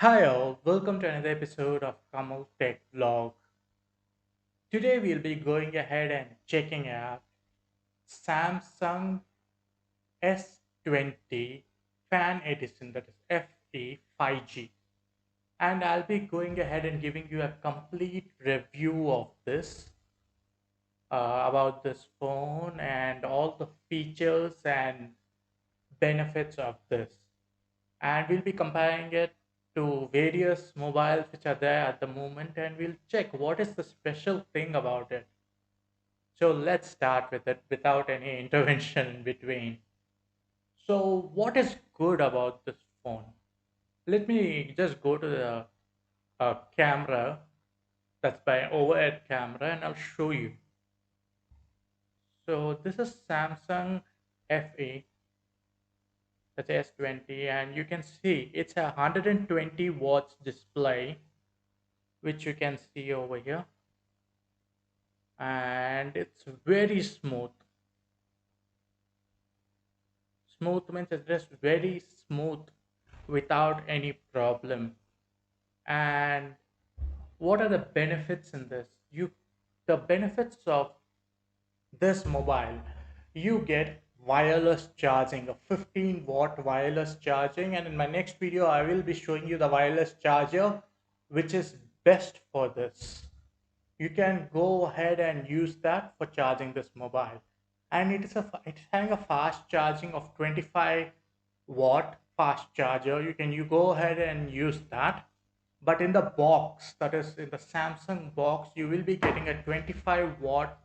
Hi all, welcome to another episode of kamaltechvlog. Today we'll be going ahead and checking out Samsung S20 Fan Edition, that is FE 5G. And I'll be going ahead and giving you a complete review of this, about this phone and all the features and benefits of this. And we'll be comparing it to various mobiles which are there at the moment, and we'll check what is the special thing about it. So let's start with it without any intervention in between. So what is good about this phone? Let me just go to the camera, that's my overhead camera, and I'll show you. So this is Samsung FE, that's S20, and you can see it's a 120 watts display, which you can see over here, and it's very smooth means it's just very smooth without any problem. And what are the benefits in this? The benefits of this mobile, you get wireless charging, a 15-watt wireless charging, and in my next video I will be showing you the wireless charger which is best for this. You can go ahead and use that for charging this mobile, and it's having a fast charging of 25-watt fast charger. You go ahead and use that, but in the box, that is in the Samsung box, you will be getting a 25-watt.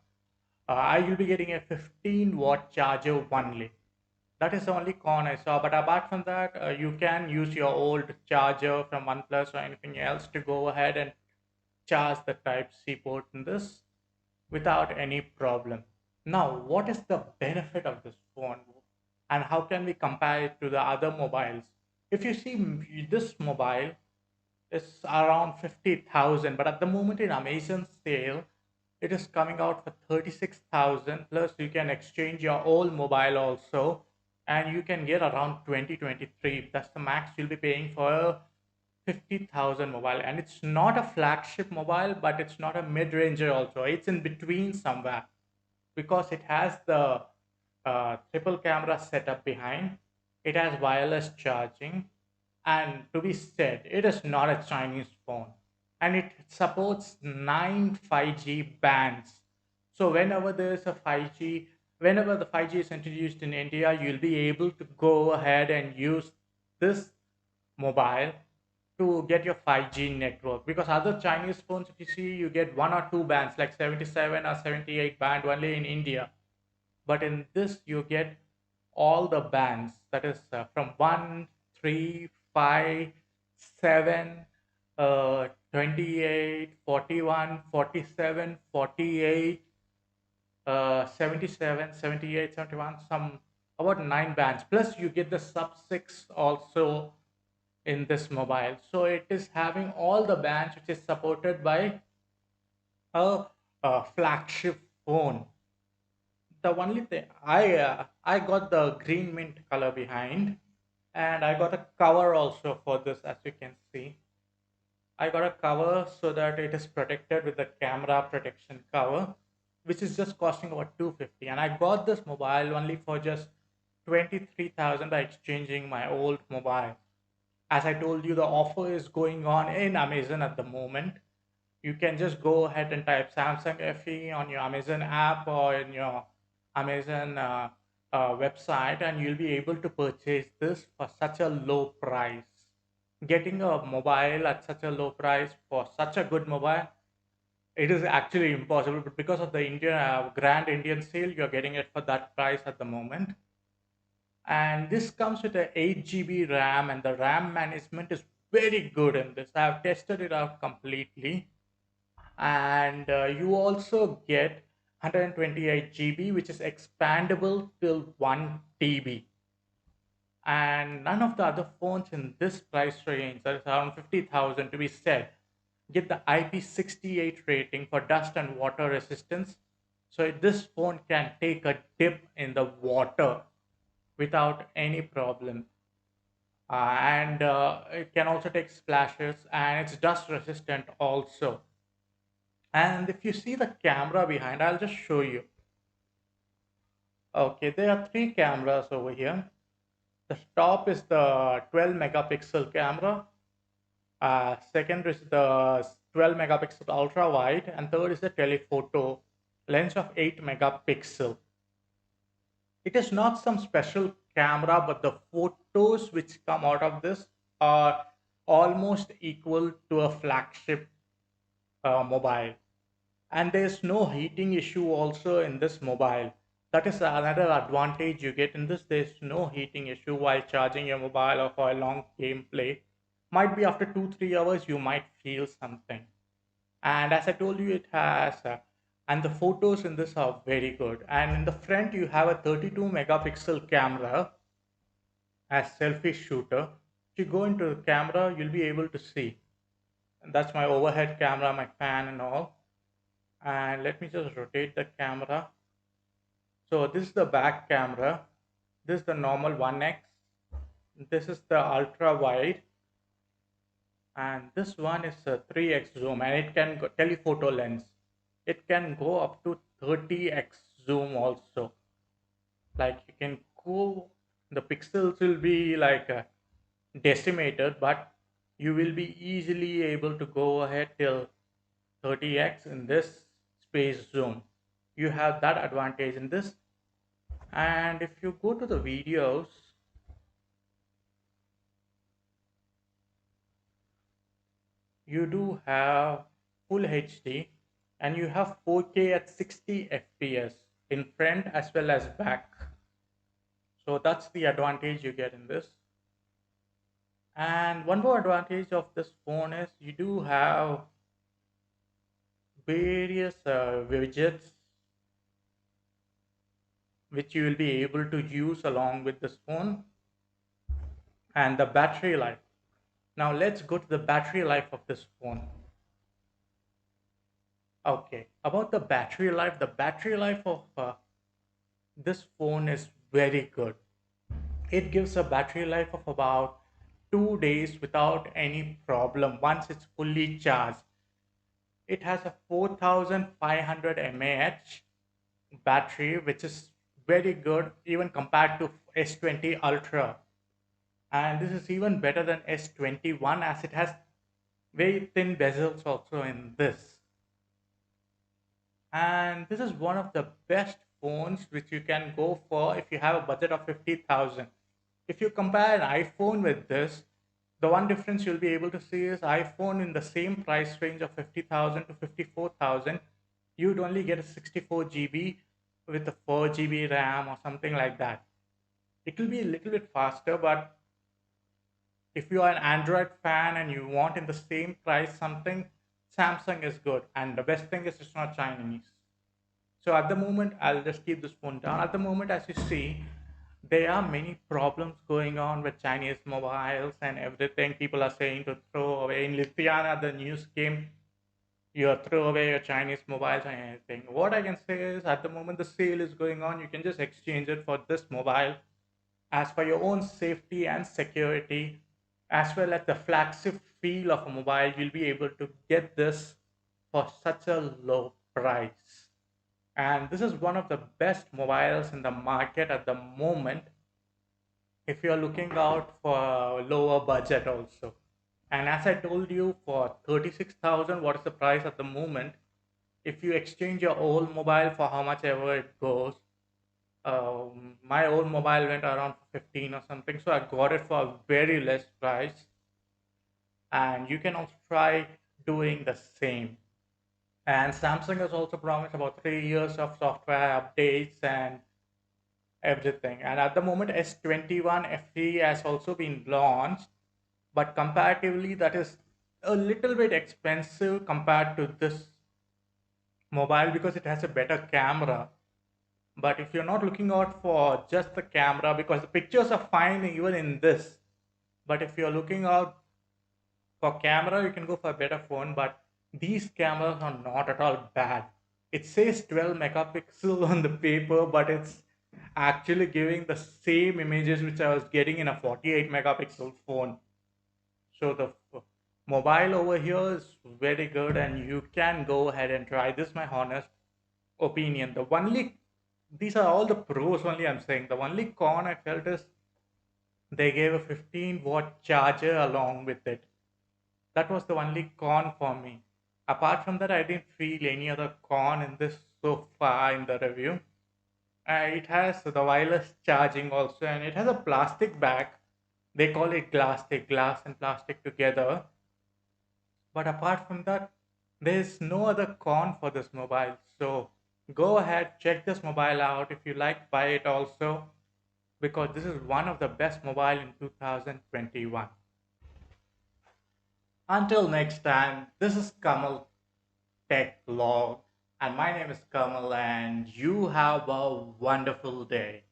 I will be getting a 15-watt charger only. That is the only con I saw. But apart from that, you can use your old charger from OnePlus or anything else to go ahead and charge the Type C port in this without any problem. Now, what is the benefit of this phone, and how can we compare it to the other mobiles? If you see, this mobile is around 50,000, but at the moment in Amazon sale, it is coming out for 36,000, plus you can exchange your old mobile also, and you can get around 2023. That's the max you'll be paying for a 50,000 mobile. And it's not a flagship mobile, but it's not a mid-ranger also. It's in between somewhere, because it has the triple camera setup behind. It has wireless charging, and to be said, it is not a Chinese phone, and it supports 9 5G bands. So whenever the 5G is introduced in India, you'll be able to go ahead and use this mobile to get your 5G network. Because other Chinese phones, if you see, you get one or two bands like 77 or 78 band only in India, but in this you get all the bands, that is from 1, 3, 5, 7, 28, 41, 47, 48, 77, 78, 71, some about 9 bands, plus you get the sub 6 also in this mobile. So it is having all the bands which is supported by a, a flagship phone. The only thing, I got the green mint color behind, and I got a cover also for this. As you can see, I got a cover so that it is protected with the camera protection cover, which is just costing about 250. And I got this mobile only for just 23,000 by exchanging my old mobile. As I told you, the offer is going on in Amazon at the moment. You can just go ahead and type Samsung FE on your Amazon app or in your Amazon website, and you'll be able to purchase this for such a low price. Getting a mobile at such a low price for such a good mobile, it is actually impossible. But because of the Indian Grand Indian Sale, you're getting it for that price at the moment. And this comes with a 8 GB RAM, and the RAM management is very good in this. I have tested it out completely, and you also get 128 GB, which is expandable till 1 TB. And none of the other phones in this price range, that is around 50,000 to be said, get the IP68 rating for dust and water resistance. So this phone can take a dip in the water without any problem. and it can also take splashes, and it's dust resistant also. And if you see the camera behind, I'll just show you. Okay, there are three cameras over here. The top is the 12 megapixel camera. Second is the 12 megapixel ultra wide, and third is the telephoto lens of 8 megapixel. It is not some special camera, but the photos which come out of this are almost equal to a flagship mobile. And there's no heating issue also in this mobile. That is another advantage you get in this. There's no heating issue while charging your mobile or for a long gameplay. Might be after 2 3 hours you might feel something. And as I told you, it has and the photos in this are very good. And in the front you have a 32 megapixel camera as selfie shooter. If you go into the camera, you'll be able to see. And that's my overhead camera, my fan and all. And let me just rotate the camera. So this is the back camera. This is the normal 1x. This is the ultra wide. And this one is a 3x zoom, and it can go telephoto lens. It can go up to 30x zoom also. Like you can go, the pixels will be like decimated, but you will be easily able to go ahead till 30x in this space zoom. You have that advantage in this. And if you go to the videos, you do have full HD, and you have 4K at 60 FPS in front as well as back. So that's the advantage you get in this. And one more advantage of this phone is you do have various widgets which you will be able to use along with this phone. And the battery life. Now let's go to the battery life of this phone. Okay, about the battery life of this phone is very good. It gives a battery life of about 2 days without any problem once it's fully charged. It has a 4500 mAh battery, which is very good even compared to S20 Ultra. And this is even better than S21 as it has very thin bezels also in this. And this is one of the best phones which you can go for if you have a budget of 50,000. If you compare an iPhone with this, the one difference you'll be able to see is iPhone in the same price range of 50,000 to 54,000, you'd only get a 64 GB with a 4 GB RAM or something like that. It will be a little bit faster, but if you are an Android fan and you want in the same price something, Samsung is good. And the best thing is it's not Chinese. So at the moment, I'll just keep this phone down. At the moment, as you see, there are many problems going on with Chinese mobiles and everything. People are saying to throw away. In Lithuania, the news came, you throw away your Chinese mobiles and anything. What I can say is at the moment the sale is going on, you can just exchange it for this mobile as for your own safety and security, as well as the flagship feel of a mobile. You'll be able to get this for such a low price. And this is one of the best mobiles in the market at the moment if you're looking out for a lower budget also. And as I told you, for 36,000, what is the price at the moment? If you exchange your old mobile for how much ever it goes, my old mobile went around 15 or something, so I got it for a very less price. And you can also try doing the same. And Samsung has also promised about 3 years of software updates and everything. And at the moment, S21 FE has also been launched, but comparatively, that is a little bit expensive compared to this mobile because it has a better camera. But if you're not looking out for just the camera, because the pictures are fine even in this, but if you're looking out for camera, you can go for a better phone. But these cameras are not at all bad. It says 12 megapixel on the paper, but it's actually giving the same images which I was getting in a 48 megapixel phone. So the mobile over here is very good, and you can go ahead and try. This is my honest opinion. The only these are all the pros only I'm saying. The only con I felt is they gave a 15-watt charger along with it. That was the only con for me. Apart from that, I didn't feel any other con in this so far in the review. It has the wireless charging also, and it has a plastic back. They call it glass and plastic together. But apart from that, there is no other con for this mobile. So go ahead, check this mobile out. If you like, buy it also, because this is one of the best mobile in 2021. Until next time, this is Kamal Tech Vlog, and my name is Kamal, and you have a wonderful day.